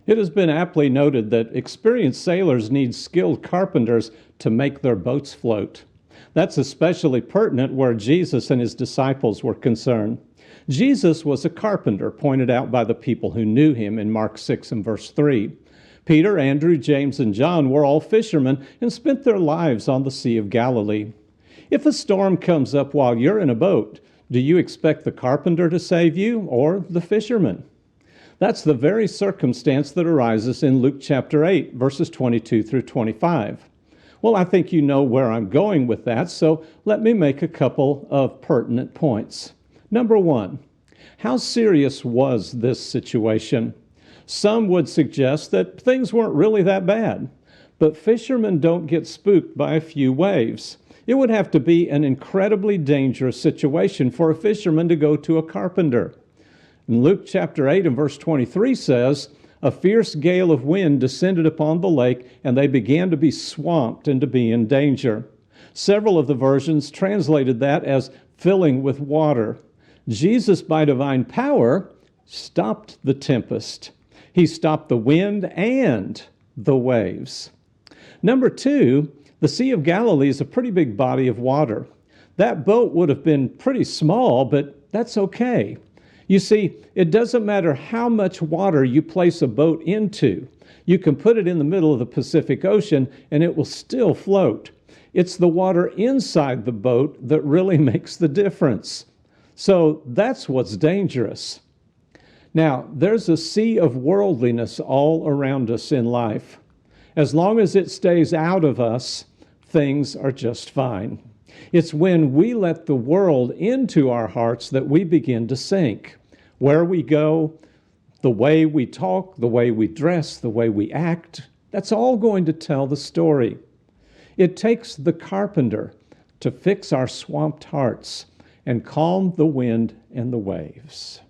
It has been aptly noted that experienced sailors need skilled carpenters to make their boats float. That's especially pertinent where Jesus and his disciples were concerned. Jesus was a carpenter, pointed out by the people who knew him in Mark 6 and verse 3. Peter, Andrew, James, and John were all fishermen and spent their lives on the Sea of Galilee. If a storm comes up while you're in a boat, do you expect the carpenter to save you or the fisherman? That's the very circumstance that arises in Luke chapter 8, verses 22 through 25. Well, I think you know where I'm going with that, so let me make a couple of pertinent points. Number one, how serious was this situation? Some would suggest that things weren't really that bad, but fishermen don't get spooked by a few waves. It would have to be an incredibly dangerous situation for a fisherman to go to a carpenter. And Luke chapter 8 and verse 23 says, "A fierce gale of wind descended upon the lake, and they began to be swamped and to be in danger." Several of the versions translated that as filling with water. Jesus, by divine power, stopped the tempest. He stopped the wind and the waves. Number two, the Sea of Galilee is a pretty big body of water. That boat would have been pretty small, but that's okay. You see, it doesn't matter how much water you place a boat into. You can put it in the middle of the Pacific Ocean and it will still float. It's the water inside the boat that really makes the difference. So that's what's dangerous. Now, there's a sea of worldliness all around us in life. As long as it stays out of us, things are just fine. It's when we let the world into our hearts that we begin to sink. Where we go, the way we talk, the way we dress, the way we act, that's all going to tell the story. It takes the carpenter to fix our swamped hearts and calm the wind and the waves.